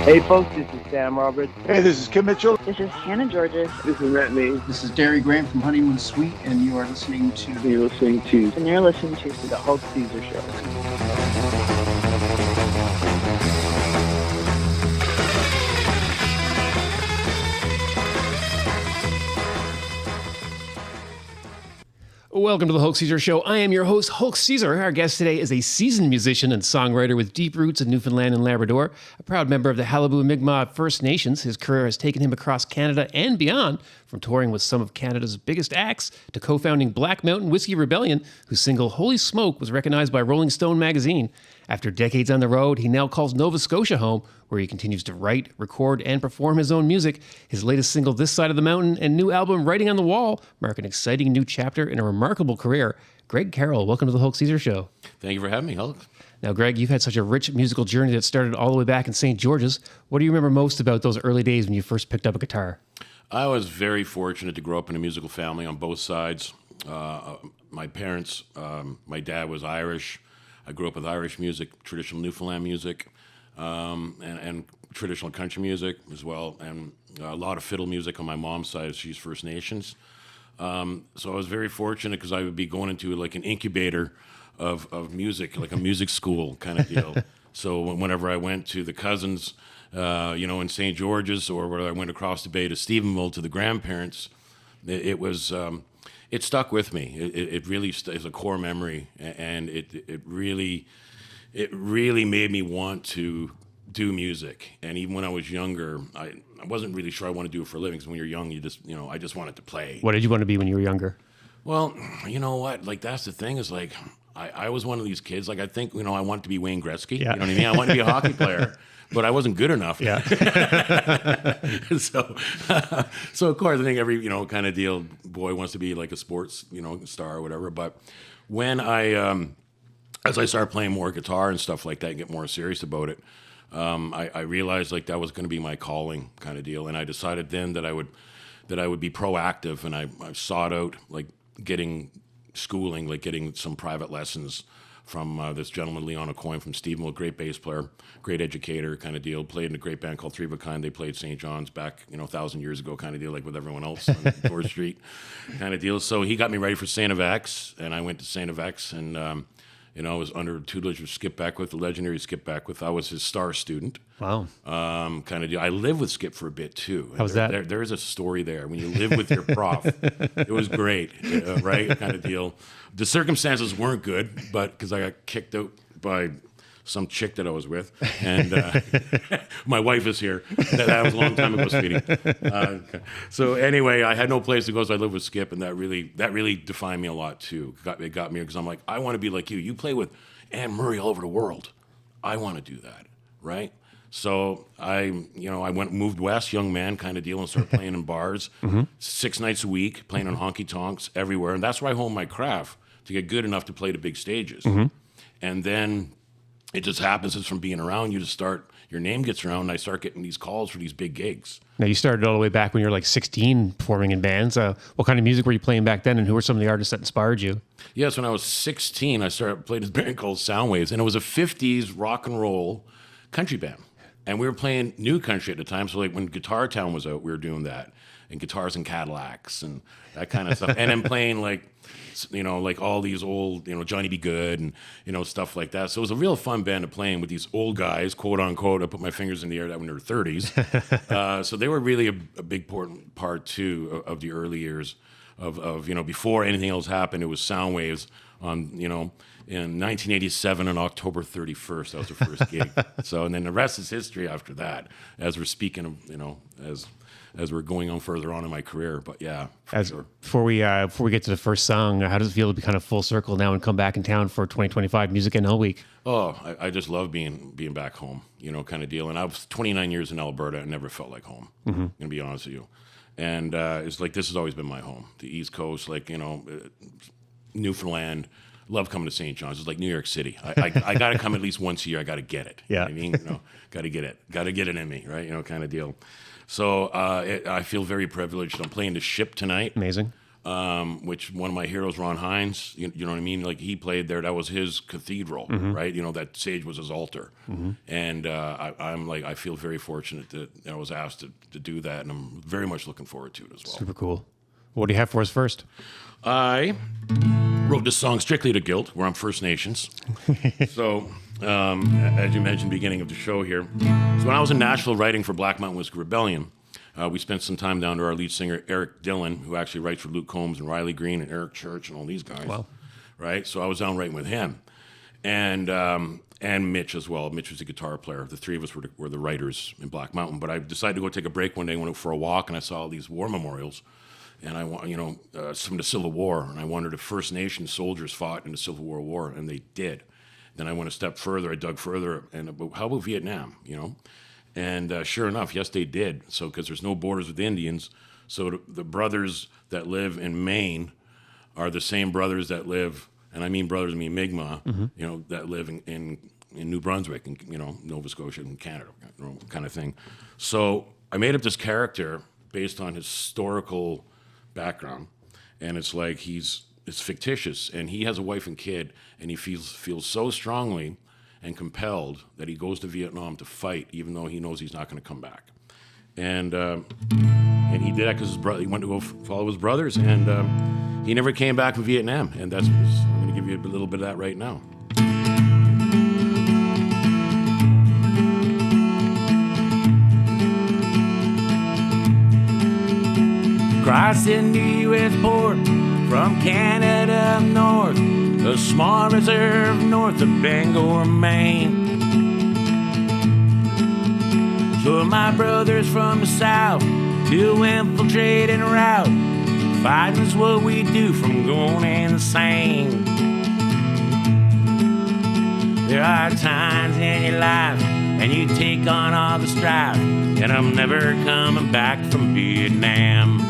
Hey folks, this is Sam Roberts. Hey, this is Kim Mitchell. This is Hannah Georges. This is Matt Lee. This is Derry Graham from Honeymoon Suite, and you are listening to... And you're listening to The Hulk Caesar Show. Welcome to the Hulk Caesar Show. I am your host, Hulk Caesar. Our guest today is a seasoned musician and songwriter with deep roots in Newfoundland and Labrador. A proud member of the Qalipu Mi'kmaq First Nations, his career has taken him across Canada and beyond, from touring with some of Canada's biggest acts to co-founding Black Mountain Whiskey Rebellion, whose single Holy Smoke was recognized by Rolling Stone magazine. After decades on the road, he now calls Nova Scotia home, where he continues to write, record, and perform his own music. His latest single, This Side of the Mountain, and new album, Writing on the Wall, mark an exciting new chapter in a remarkable career. Greg Carroll, welcome to the Hulk Caesar Show. Thank you for having me, Hulk. Now, Greg, you've had such a rich musical journey that started all the way back in St. George's. What do you remember most about those early days when you first picked up a guitar? I was very fortunate to grow up in a musical family on both sides. My parents, my dad was Irish. I grew up with Irish music, traditional Newfoundland music, and traditional country music as well, and a lot of fiddle music on my mom's side. She's First Nations. So I was very fortunate because I would be going into like an incubator of music, like a music school kind of deal. So whenever I went to the cousins, in St. George's, or where I went across the bay to Stephenville to the grandparents, it was... It stuck with me. It really is a core memory, and it really made me want to do music. And even when I was younger, I wasn't really sure I wanted to do it for a living. Because when you're young, I just wanted to play. What did you want to be when you were younger? Well, you know what? Like, that's the thing is, like, I was one of these kids. Like, I think, I wanted to be Wayne Gretzky. Yeah. You know what I mean? I wanted to be a hockey player. But I wasn't good enough. Yeah. So of course, I think every, kind of deal, boy wants to be like a sports, star or whatever. But when as I started playing more guitar and stuff like that and get more serious about it, I realized like that was going to be my calling kind of deal. And I decided then that I would be proactive, and I sought out like getting schooling, like getting some private lessons from this gentleman, Leon O'Coin from Stephenville, great bass player, great educator kind of deal, played in a great band called Three of a Kind. They played St. John's back, 1,000 years ago kind of deal, like with everyone else on 4th Street kind of deal. So he got me ready for St. FX, and I went to St. FX, and, I was under tutelage of Skip Beckwith, the legendary Skip Beckwith. I was his star student. Wow. Kind of deal. I lived with Skip for a bit, too. How was that? There is a story there. When you live with your prof, it was great, right? Kind of deal. The circumstances weren't good, but because I got kicked out by some chick that I was with, and my wife is here. That was a long time ago, sweetie. So anyway, I had no place to go, so I lived with Skip, and that really defined me a lot too. It got me because I'm like, I want to be like you. You play with Anne Murray all over the world. I want to do that, right? So I moved west, young man kind of deal, and started playing in bars 6 nights a week, playing on honky tonks everywhere, and that's where I honed my craft to get good enough to play the big stages. And then it just happens is from being around, your name gets around, and I start getting these calls for these big gigs. Now, you started all the way back when you were like 16 performing in bands. What kind of music were you playing back then, and who were some of the artists that inspired you? Yes, when I was 16, I played this band called Soundwaves, and it was a 50s rock and roll country band. And we were playing new country at the time, so like when Guitar Town was out, we were doing that, and Guitars and Cadillacs and that kind of stuff. And then playing like all these old, Johnny B. Good and, stuff like that. So it was a real fun band to play in with these old guys, quote unquote. I put my fingers in the air that when they were 30s. So they were really a big important part too of the early years of before anything else happened. It was Soundwaves on, in 1987 on October 31st. That was the first gig. So, and then the rest is history after that, as we're speaking of, as we're going on further on in my career. But yeah, sure. Before we get to the first song, how does it feel to be kind of full circle now and come back in town for 2025 Music NL Week? Oh, I just love being back home, kind of deal. And I was 29 years in Alberta and never felt like home. I'm going to be honest with you. And it's like, this has always been my home. The East Coast, Newfoundland. Love coming to St. John's. It's like New York City. I got to come at least once a year. I got to get it. Yeah. You know what I mean? Got to get it. Got to get it in me, right? Kind of deal. So I feel very privileged. I'm playing the Ship tonight. Amazing. which one of my heroes, Ron Hines, you know what I mean? Like he played there. That was his cathedral, right? You know, that stage was his altar. And I feel very fortunate that I was asked to do that, and I'm very much looking forward to it as well. Super cool. What do you have for us first? I wrote this song strictly to Guilt, where I'm First Nations. So, as you mentioned, beginning of the show here. So when I was in Nashville writing for Black Mountain Whiskey Rebellion, we spent some time down to our lead singer, Eric Dillon, who actually writes for Luke Combs and Riley Green and Eric Church and all these guys. Wow. Right? So I was down writing with him. And Mitch as well. Mitch was the guitar player. The three of us were the writers in Black Mountain. But I decided to go take a break one day, went out for a walk, and I saw all these war memorials. And I want, from the Civil War, and I wondered if First Nation soldiers fought in the Civil War, and they did. Then I went a step further, I dug further, and how about Vietnam, And sure enough, yes, they did. So, because there's no borders with Indians, so the brothers that live in Maine are the same brothers that live, and I mean brothers, I mean Mi'kmaq, that live in New Brunswick, and Nova Scotia and Canada, kind of thing. So I made up this character based on historical background, and it's like it's fictitious, and he has a wife and kid, and he feels so strongly and compelled that he goes to Vietnam to fight, even though he knows he's not going to come back. And he did that because he went to go follow his brothers, and he never came back from Vietnam. And I'm going to give you a little bit of that right now. Crossing the U.S. border from Canada up north, a small reserve north of Bangor, Maine. So my brothers from the south to infiltrate and rout, fighting's what we do from going insane. There are times in your life and you take on all the strife, and I'm never coming back from Vietnam.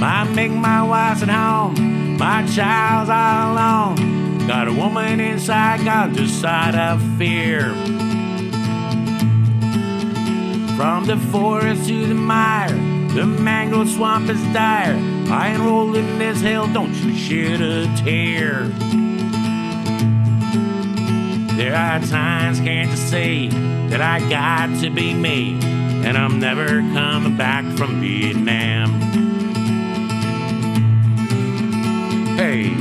I make my wife's at home, my child's all alone. Got a woman inside, got the side of fear. From the forest to the mire, the mangrove swamp is dire. I enrolled in this hell, don't you shed a tear. There are times, can't you see, that I got to be me, and I'm never coming back from Vietnam. Hey.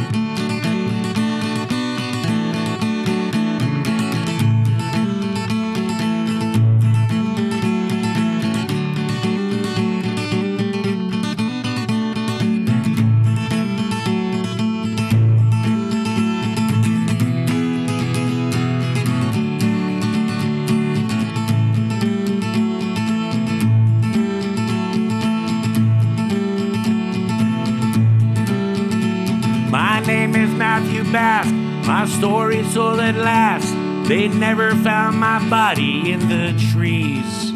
My story's so that last, they never found my body in the trees.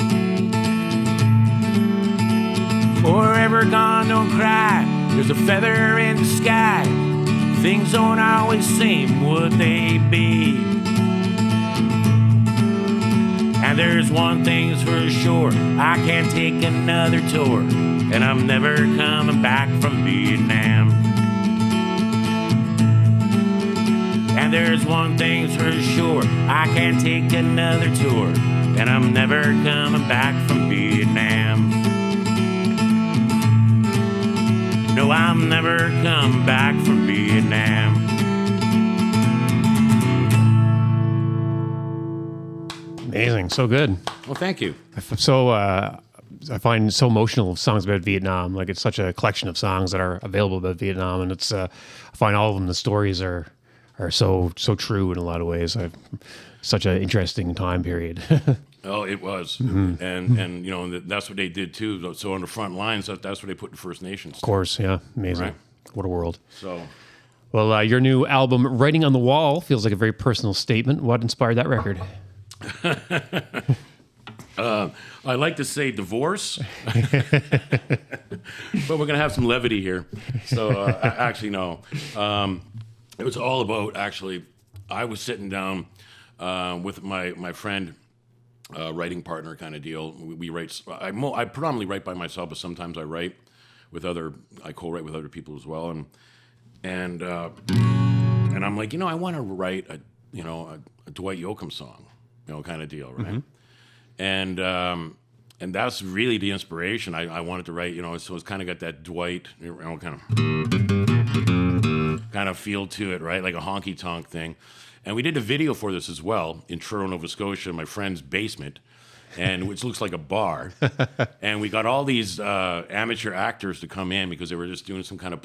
Forever gone, don't cry, there's a feather in the sky. Things don't always seem what they be. And there's one thing's for sure, I can't take another tour, and I'm never coming back from Vietnam. And there's one thing's for sure, I can't take another tour, and I'm never coming back from Vietnam. No, I'm never coming back from Vietnam. Amazing, so good. Well, thank you. So I find so emotional songs about Vietnam. Like it's such a collection of songs that are available about Vietnam, and it's I find all of them, the stories are so true in a lot of ways. Such an interesting time period. Oh, it was, and that's what they did too. So on the front lines, that's what they put in First Nations. Of course, yeah, amazing. Right. What a world. So, well, your new album, "Writing on the Wall," feels like a very personal statement. What inspired that record? I like to say divorce, but we're gonna have some levity here. So actually, no. It was all about, actually, I was sitting down with my friend writing partner kind of deal. We write. I predominantly write by myself, but sometimes I write with I co-write with other people as well. And I'm like, I want to write a Dwight Yoakam song, kind of deal, right? And that's really the inspiration. I wanted to write, so it's kind of got that Dwight, kind of feel to it, right? Like a honky tonk thing. And we did a video for this as well in Truro, Nova Scotia, my friend's basement, and which looks like a bar. And we got all these amateur actors to come in because they were just doing some kind of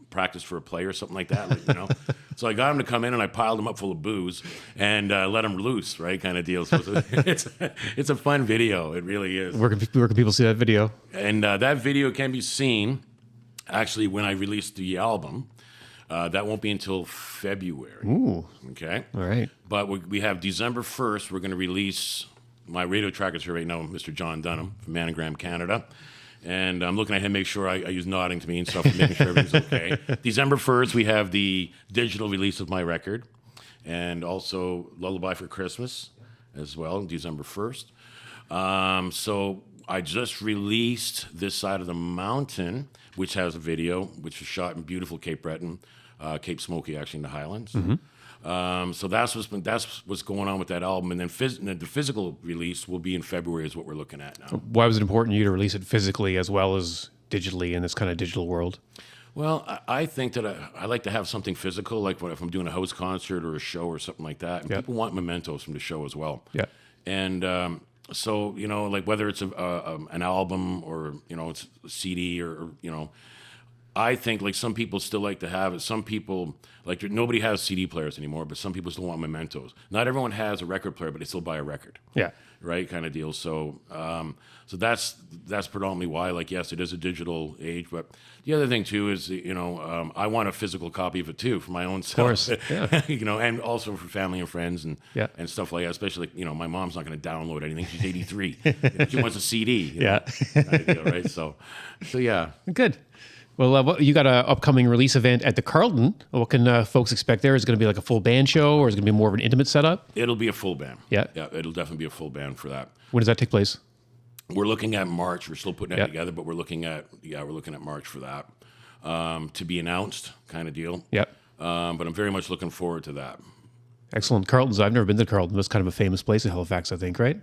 practice for a play or something like that, So I got them to come in and I piled them up full of booze and let them loose, right, kind of deal. So it's a fun video. It really is. Where can people see that video? And that video can be seen actually when I release the album. That won't be until February. Ooh. Okay. All right. But we have December 1st. We're going to release my radio track is here right now, Mr. John Dunham from Anagram Canada. And I'm looking at him, make sure I use nodding to me and stuff, making sure everything's okay. December 1st, we have the digital release of my record, and also Lullaby for Christmas as well, December 1st. So I just released This Side of the Mountain, which has a video, which was shot in beautiful Cape Breton, Cape Smokey, actually, in the Highlands. So that's what's going on with that album, and then the physical release will be in February, is what we're looking at now. Why was it important to you to release it physically as well as digitally in this kind of digital world? Well, I think that I like to have something physical, like if I'm doing a house concert or a show or something like that. And people want mementos from the show as well. Yeah. And so like whether it's an album or it's a CD or I think like some people still like to have it. Some people like nobody has CD players anymore, but some people still want mementos. Not everyone has a record player, but they still buy a record. Yeah. Right, kind of deal. So, so that's predominantly why. Like, yes, it is a digital age, but the other thing too is I want a physical copy of it too for my own self. Of course, yeah. And also for family and friends and stuff like that. Especially my mom's not going to download anything. She's 83. She wants a CD. Kind of deal, right? So yeah. Good. Well, you got an upcoming release event at the Carlton. What can folks expect there? Is it going to be like a full band show, or is it going to be more of an intimate setup? It'll be a full band. Yeah, it'll definitely be a full band for that. When does that take place? We're looking at March. We're still putting that together, but we're looking at March for that to be announced, kind of deal. Yeah. But I'm very much looking forward to that. Excellent. Carlton's. I've never been to Carlton. That's kind of a famous place in Halifax, I think, right?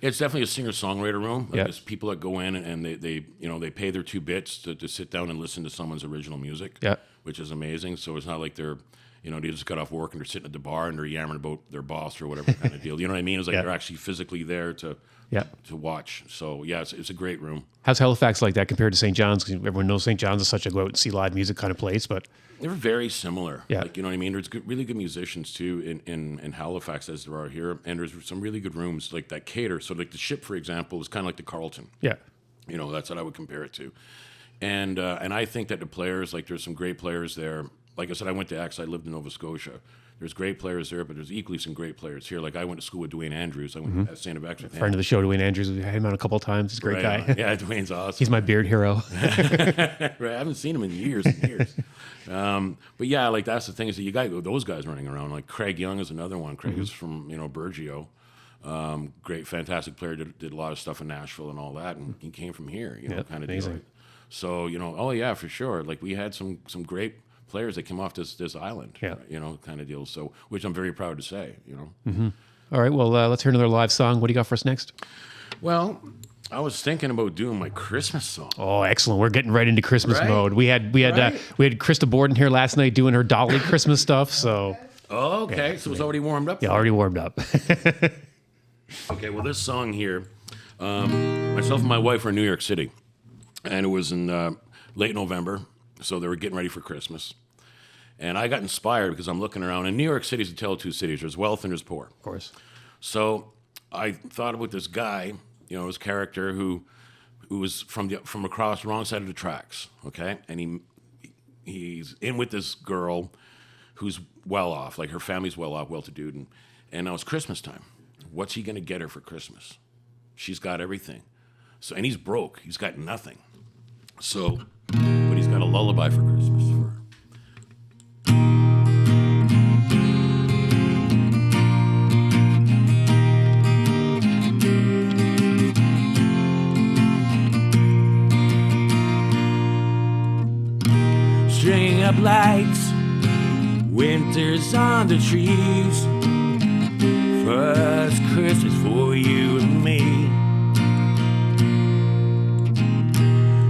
It's definitely a singer-songwriter room. Like there's people that go in and they pay their 2 bits to sit down and listen to someone's original music, which is amazing. So it's not like they're, they just got off work and they're sitting at the bar and they're yammering about their boss or whatever kind of deal. You know what I mean? It's like they're actually physically there to watch. So yeah, it's a great room. How's Halifax like that compared to St. John's? Because everyone knows St. John's is such a go out and see live music kind of place, but they're very similar. Yeah. Like, you know what I mean? There's really good musicians too in Halifax as there are here, and there's some really good rooms like that cater. So like the Ship, for example, is kind of like the Carlton. Yeah. That's what I would compare it to. And I think that the players, like there's some great players there. Like I said, I lived in Nova Scotia. There's great players there, but there's equally some great players here. Like I went to school with Dwayne Andrews. I went to St. Bex with him. Friend of the show, Dwayne Andrews. We had him on a couple of times. He's a great guy. Yeah, Dwayne's awesome. He's my beard hero. Right, I haven't seen him in years and years. But yeah, like that's the thing is that you got those guys running around. Like Craig Young is another one. Craig is from Burgeo. Great, fantastic player. Did a lot of stuff in Nashville and all that, and he came from here. Kind of deal. So oh yeah, for sure. Like we had some great players that came off this island, kind of deal. So, which I'm very proud to say, All right, well, let's hear another live song. What do you got for us next? Well, I was thinking about doing my Christmas song. Oh, excellent! We're getting right into Christmas mode. We had Krista Borden here last night doing her Dolly Christmas stuff. So, okay, so it's already warmed up. Yeah, already warmed up. Okay, well, this song here, myself and my wife were in New York City, and it was in late November. So they were getting ready for Christmas. And I got inspired because I'm looking around. And New York City is a tale of two cities. There's wealth and there's poor. Of course. So I thought about this guy, his character who was from across the wrong side of the tracks, okay? And he's in with this girl who's well off, like her family's well off, well-to-do. And now it's Christmas time. What's he going to get her for Christmas? She's got everything. So, and he's broke. He's got nothing. So... but he's got a lullaby for Christmas for her. putting up lights, winter's on the trees. First Christmas for you and me.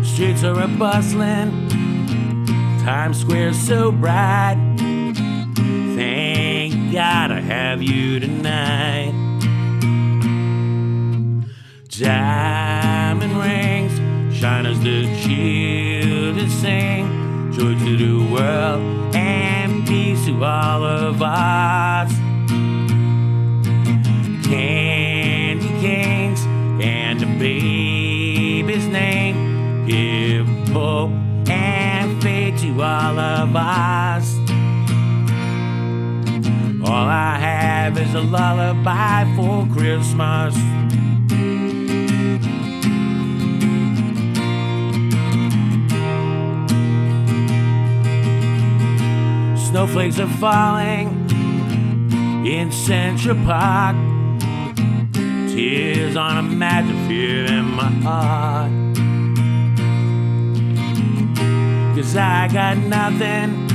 Streets are a-bustling, Times Square's so bright. Thank God I have you tonight. Diamond rings shine as the children sing. Joy to the world and peace to all of us. Candy canes and the baby's name give hope and faith to all of us. All I have is a lullaby for Christmas. Snowflakes are falling in Central Park. Tears on a mat to feel in my heart. 'Cause I got nothing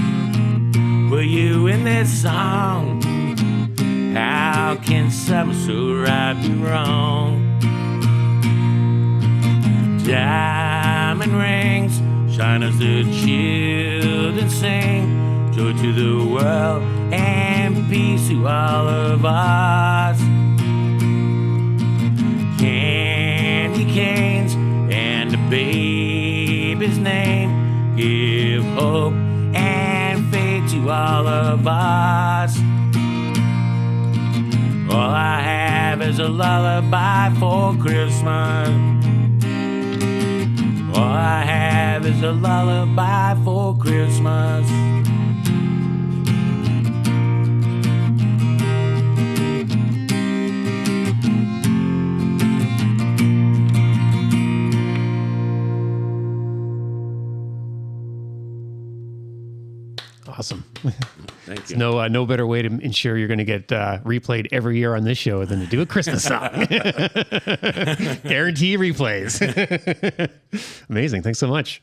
but you in this song. How can something so right be wrong? Diamond rings shine as the children sing. Joy to the world and peace to all of us. Candy canes and the baby's name give hope and faith to all of us. All I have is a lullaby for Christmas. All I have is a lullaby for Christmas. Awesome. Thank you. No better way to ensure you're going to get replayed every year on this show than to do a Christmas song. Guarantee replays. Amazing. Thanks so much.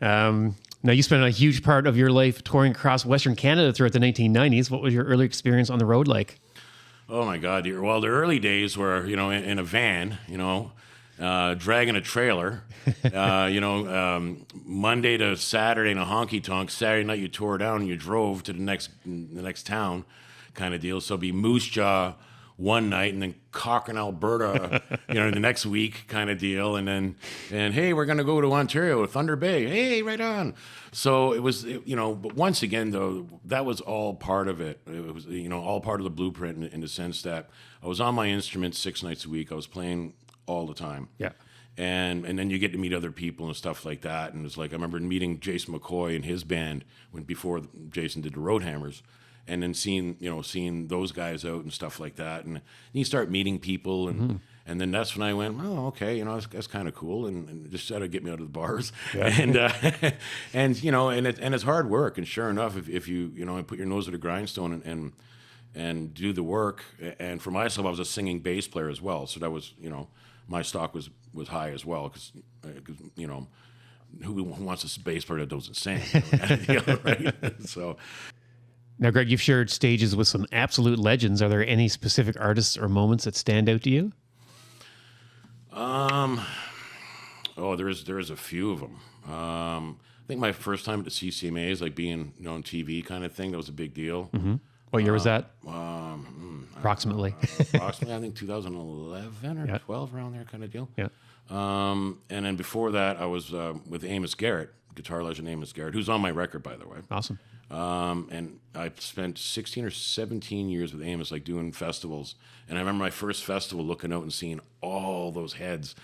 Now, you spent a huge part of your life touring across Western Canada throughout the 1990s. What was your early experience on the road like? Oh my God! Well, the early days were, in a van, dragging a trailer, Monday to Saturday in a honky tonk. Saturday night you tore down and you drove to the next town, kind of deal. So it'd be Moose Jaw one night and then Cochrane, Alberta, the next week, kind of deal. And hey, we're gonna go to Ontario, Thunder Bay. Hey, right on. So it was, but once again though, that was all part of it. It was, all part of the blueprint in the sense that I was on my instrument 6 nights a week. I was playing all the time. Yeah. And then you get to meet other people and stuff like that. And it's like, I remember meeting Jason McCoy and his band before Jason did the Roadhammers, and then seeing those guys out and stuff like that. And you start meeting people, and then that's when I went, oh, okay, that's kind of cool, and just try to get me out of the bars. Yeah. And it's hard work. And sure enough, if you put your nose to the grindstone and do the work. And for myself, I was a singing bass player as well, so that was my stock was high as well, because who wants a bass player that doesn't sing? Right? So. Now, Greg, you've shared stages with some absolute legends. Are there any specific artists or moments that stand out to you? There is a few of them. I think my first time at the CCMA is like being on TV kind of thing. That was a big deal. Mm-hmm. What year was that? Approximately. Approximately, I think 2011 or 12, around there kind of deal. Yeah. And then before that, I was with Amos Garrett, guitar legend Amos Garrett, who's on my record, by the way. Awesome. And I spent 16 or 17 years with Amos, like doing festivals. And I remember my first festival looking out and seeing all those heads.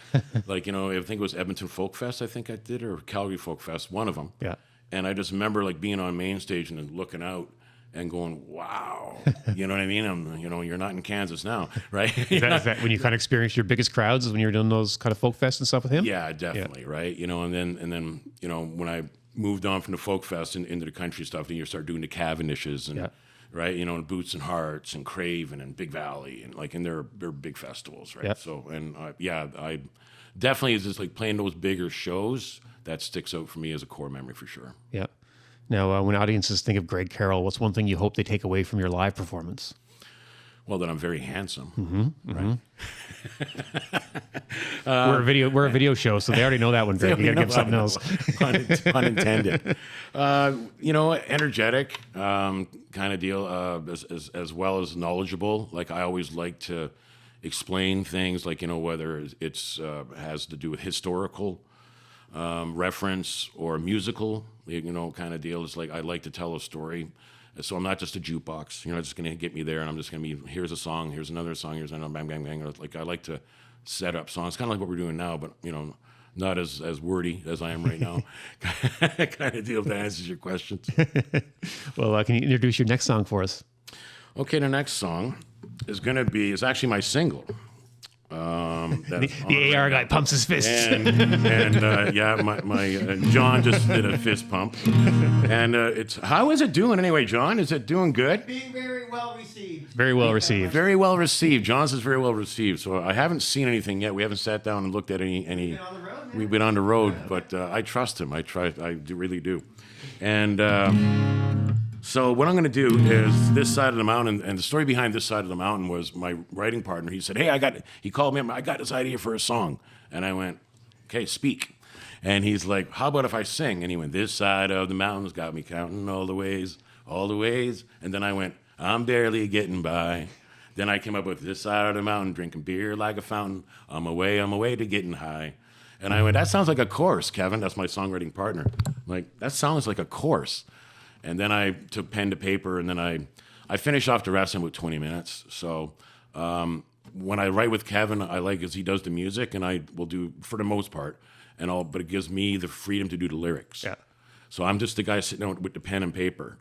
Like, I think it was Edmonton Folk Fest, I think I did, or Calgary Folk Fest, one of them. Yeah. And I just remember like being on main stage and then looking out and going, wow, you know what I mean? You're not in Kansas now, right? Is that when you kind of experienced your biggest crowds, is when you were doing those kind of folk fests and stuff with him? Yeah, definitely, right? And then when I moved on from the folk fest into the country stuff, then you start doing the Cavendishes and right, and Boots and Hearts and Craven and Big Valley and they're big festivals, right? Yep. So I definitely is just like playing those bigger shows that sticks out for me as a core memory for sure. Yeah. Now, when audiences think of Greg Carroll, what's one thing you hope they take away from your live performance? Well, that I'm very handsome. Right. We're a video show, so they already know that one, Greg. You got to give something else. Pun intended. Energetic kind of deal, as well as knowledgeable. Like I always like to explain things, like whether it's has to do with historical reference or musical, kind of deal. It's like I like to tell a story. So I'm not just a jukebox. You're not just going to get me there, and I'm just going to be, here's a song, here's another song, here's another, bang, bang, bang. Like I like to set up songs, kind of like what we're doing now, but not as wordy as I am right now. Kind of deal, that answers your questions. Well, can you introduce your next song for us? Okay, the next song is going to be, it's actually my single. The AR guy pumps his fists. And my John just did a fist pump. And how is it doing anyway, John? Is it doing good? Being very well received. Very well received. Very well received. John's is very well received. So I haven't seen anything yet. We haven't sat down and looked at any. Been on the road, man. We've been on the road, but I trust him. I really do. And so what I'm going to do is this side of the mountain, and the story behind this side of the mountain was my writing partner. He said, "Hey, he called me up. I got this idea for a song," and I went, "Okay, speak." And he's like, "How about if I sing?" And he went, "This side of the mountain's got me counting all the ways. And then I went, "I'm barely getting by." Then I came up with "This side of the mountain, drinking beer like a fountain. On my way to getting high." And I went, "That sounds like a chorus, Kevin." That's my songwriting partner. I'm like, that sounds like a chorus. And then I took pen to paper, and then I finished off the rest in about 20 minutes. So when I write with Kevin, I like as he does the music, and I will do for the most part, but it gives me the freedom to do the lyrics. Yeah. So I'm just the guy sitting down with the pen and paper,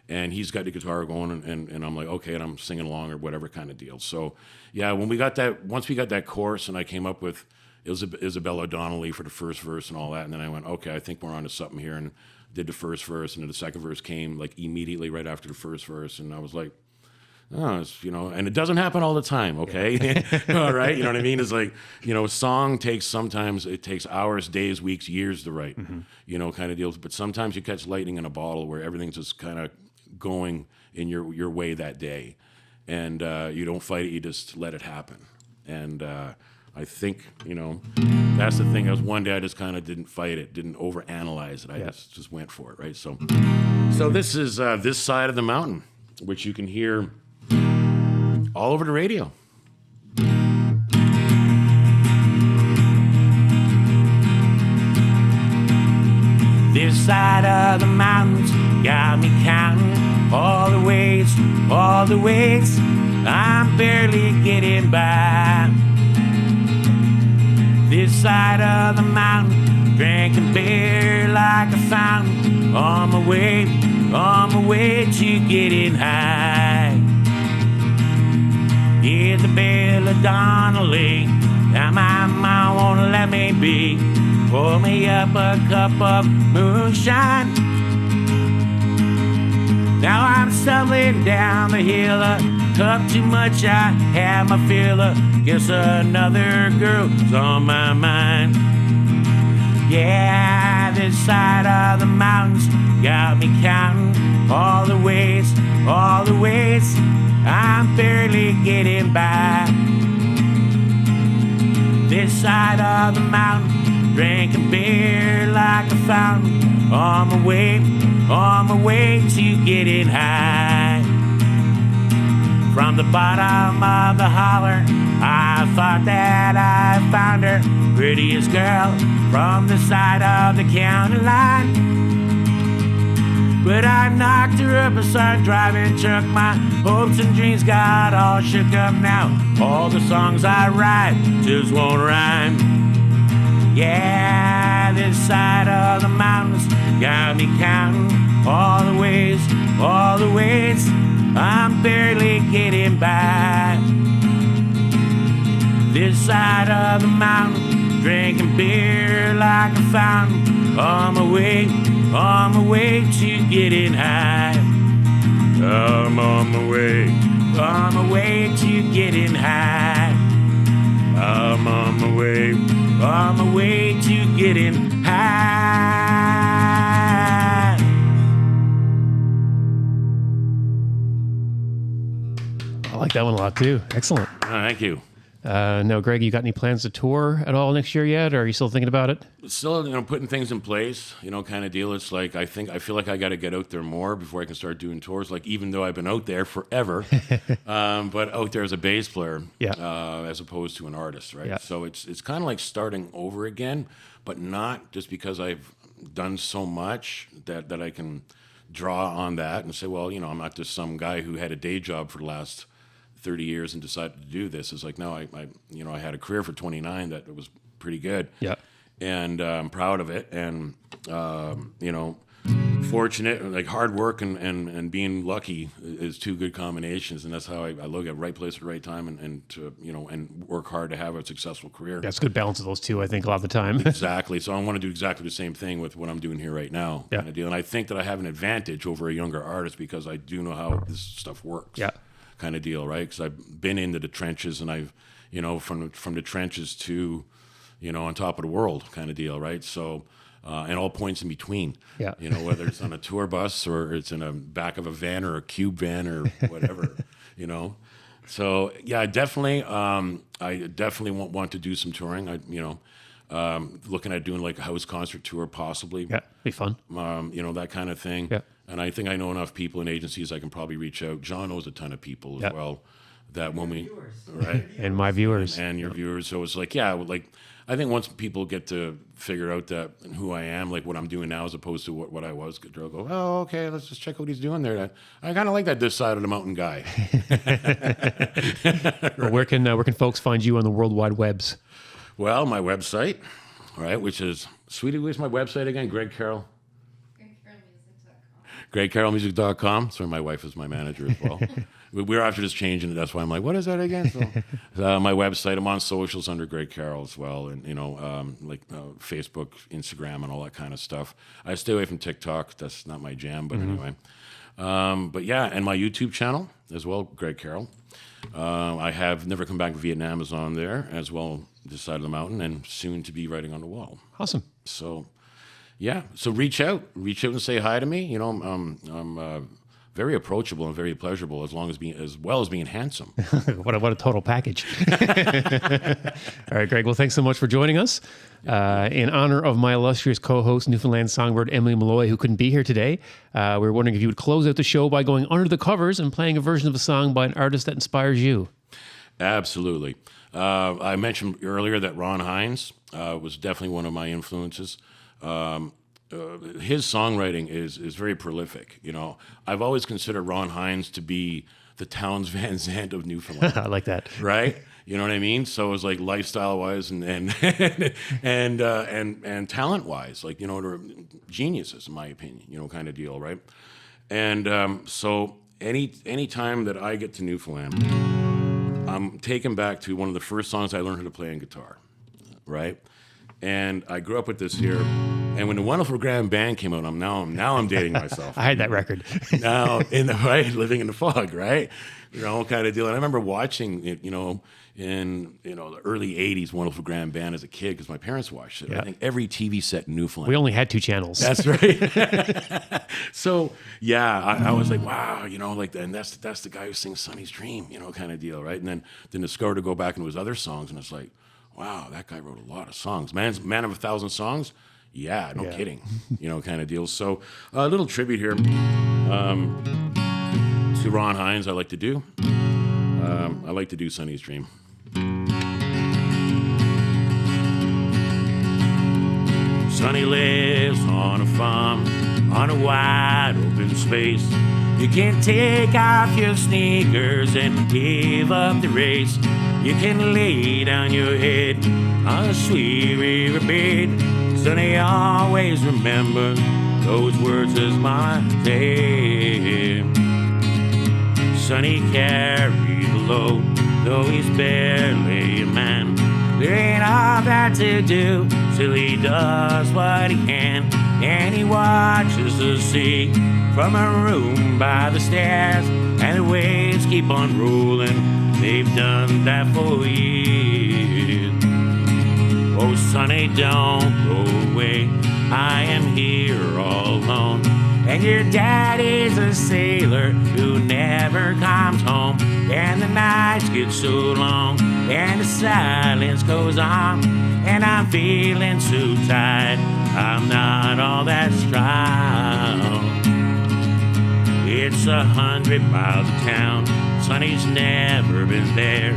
and he's got the guitar going, and I'm like, okay, and I'm singing along or whatever kind of deal. So yeah, once we got that chorus, and I came up with Isabella Donnelly for the first verse and all that, and then I went, okay, I think we're onto something here, and did the first verse, and then the second verse came like immediately right after the first verse, and I was like, oh, and it doesn't happen all the time, okay? All right, you know what I mean? It's like, a song sometimes it takes hours, days, weeks, years to write, kind of deals. But sometimes you catch lightning in a bottle where everything's just kind of going in your way that day, and you don't fight it, you just let it happen. And I think, that's the thing. One day I just kind of didn't fight it, didn't overanalyze it. I just went for it, right? So this is This Side of the Mountain, which you can hear all over the radio. This side of the mountains got me counting all the ways, I'm barely getting by. This side of the mountain, drinking beer like a fountain, on my way to getting high. Isabella Donnelly, now my mom won't let me be. Pour me up a cup of moonshine. Now I'm stumbling down the hill, a cup too much, I have my fill. Guess another girl's on my mind. Yeah, this side of the mountains got me counting all the ways, I'm barely getting by. This side of the mountain, drinking beer like a fountain, on my way to getting high. From the bottom of the holler, I thought that I found her, prettiest girl from the side of the county line. But I knocked her up, I started driving truck. My hopes and dreams got all shook up now. All the songs I write just won't rhyme. Yeah, this side of the mountains got me counting all the ways, I'm barely getting by. This side of the mountain, drinking beer like a fountain, on my way to getting high. I'm on my way to getting high. I'm on my way to getting high. like that one a lot too. Excellent. Thank you. Now, Greg, you got any plans to tour at all next year yet, or are you still thinking about it? Still, putting things in place, kind of deal. It's like I feel like I got to get out there more before I can start doing tours. Like even though I've been out there forever, but out there as a bass player, as opposed to an artist, right? Yeah. So it's kind of like starting over again, but not just because I've done so much that I can draw on that and say, well, I'm not just some guy who had a day job for the last 30 years and decided to do this. It's like, no, I had a career for 29 that was pretty good. Yeah. And I'm proud of it. And, fortunate, like hard work and being lucky is two good combinations. And that's how I look at right place at the right time and to, and work hard to have a successful career. That's a good balance of those two, I think, a lot of the time. Exactly. So I want to do exactly the same thing with what I'm doing here right now. Yeah. Kind of deal. And I think that I have an advantage over a younger artist because I do know how this stuff works. Yeah. Kind of deal, right? Because I've been into the trenches and I've, from the trenches to, on top of the world kind of deal, right? So, and all points in between. Yeah. Whether it's on a tour bus or it's in a back of a van or a cube van or whatever, So yeah, I definitely want to do some touring. Looking at doing like a house concert tour possibly. Yeah, be fun. That kind of thing. Yeah. And I think I know enough people in agencies I can probably reach out. John knows a ton of people as well. That when we, right? And my viewers. And your viewers. So it's like, I think once people get to figure out that who I am, like what I'm doing now as opposed to what I was, they'll go, oh, okay, let's just check out what he's doing there. I kind of like that this side of the mountain guy. Well, where can folks find you on the World Wide Webs? Well, my website, right, which is, sweetie, where's my website again? Greg Carroll. GregCarrollMusic.com. Sorry, my wife is my manager as well. We're after just changing it. That's why I'm like, what is that again? So, my website. I'm on socials under Greg Carroll as well, and Facebook, Instagram, and all that kind of stuff. I stay away from TikTok. That's not my jam, but anyway. But yeah, and my YouTube channel as well, Greg Carroll. I have Never Come Back to Vietnam is on there as well, this side of the mountain, and soon to be writing on the wall. Awesome. So. Yeah, so reach out and say hi to me. I'm very approachable and very pleasurable as well as being handsome. What a total package. All right, Greg. Well, thanks so much for joining us. In honor of my illustrious co-host, Newfoundland songbird Emily Malloy, who couldn't be here today, we were wondering if you would close out the show by going under the covers and playing a version of a song by an artist that inspires you. Absolutely. I mentioned earlier that Ron Hines was definitely one of my influences. His songwriting is very prolific. I've always considered Ron Hines to be the Townes Van Zandt of Newfoundland. I like that. Right? You know what I mean? So it's like lifestyle wise and talent wise, like, they're geniuses in my opinion, kind of deal, right? And so any time that I get to Newfoundland, I'm taken back to one of the first songs I learned how to play on guitar, right? And I grew up with this here. And when the Wonderful Grand Band came out, I'm dating myself. I had that record. Now living in the fog, right? Kind of deal. And I remember watching it, in the early '80s, Wonderful Grand Band as a kid because my parents watched it. Yeah. I think every TV set in Newfoundland. We only had 2 channels. That's right. So yeah, I was like, wow, and that's the guy who sings Sonny's Dream, kind of deal, right? And then discovered to go back into his other songs, and it's like, wow, that guy wrote a lot of songs. Man of 1,000 songs? Yeah, no kidding. Kind of deal. So a little tribute here to Ron Hines I like to do. I like to do Sonny's Dream. Sonny lives on a farm, on a wide open space. You can take off your sneakers and give up the race. You can lay down your head on a sweet river bed. Sonny always remember those words as my day. Sonny carried the load, though he's barely a man. There ain't all that to do, till he does what he can. And he watches the sea from a room by the stairs, and the waves keep on rolling. They've done that for years. Oh, Sonny, don't go away. I am here all alone, And your daddy's a sailor who never comes home. And the nights get so long, and the silence goes on. And I'm feeling so tired, I'm not all that strong. It's 100 miles of town, Sonny's never been there.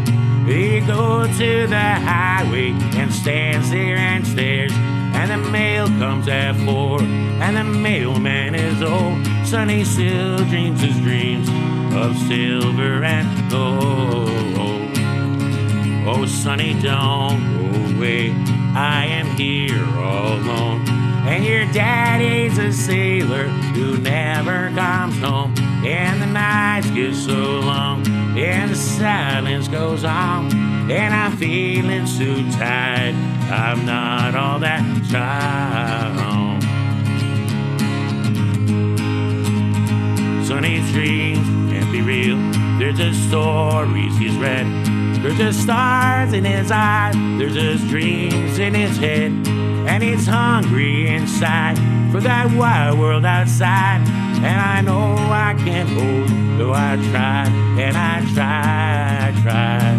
He goes to the highway and stands there and stares. And the mail comes at 4, and the mailman is old. Sonny still dreams his dreams of silver and gold. Oh, Sonny, don't go away, I am here all alone. And your daddy's a sailor who never comes home. And the nights get so long, and the silence goes on. And I'm feeling so tired, I'm not all that strong. Sonny's dreams can't be real, they're just stories he's read. There's just stars in his eyes, there's just dreams in his head. And he's hungry inside for that wide world outside. And I know I can't hold him, though I try, and I try.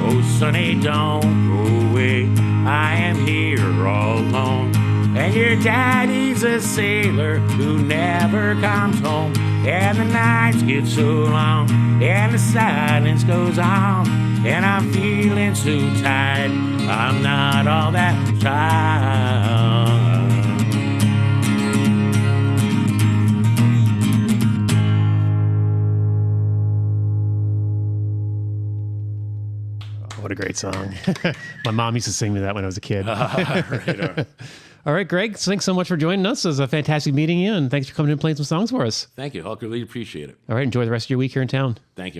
Oh, Sonny, don't go away, I am here all alone. And your daddy's a sailor who never comes home. And the nights get so long, and the silence goes on. And I'm feeling so tired, I'm not all that strong. What a great song. My mom used to sing me that when I was a kid. Right. All right, Greg, thanks so much for joining us. It was a fantastic meeting you, and thanks for coming in and playing some songs for us. Thank you. I'll really appreciate it. All right, enjoy the rest of your week here in town. Thank you, man.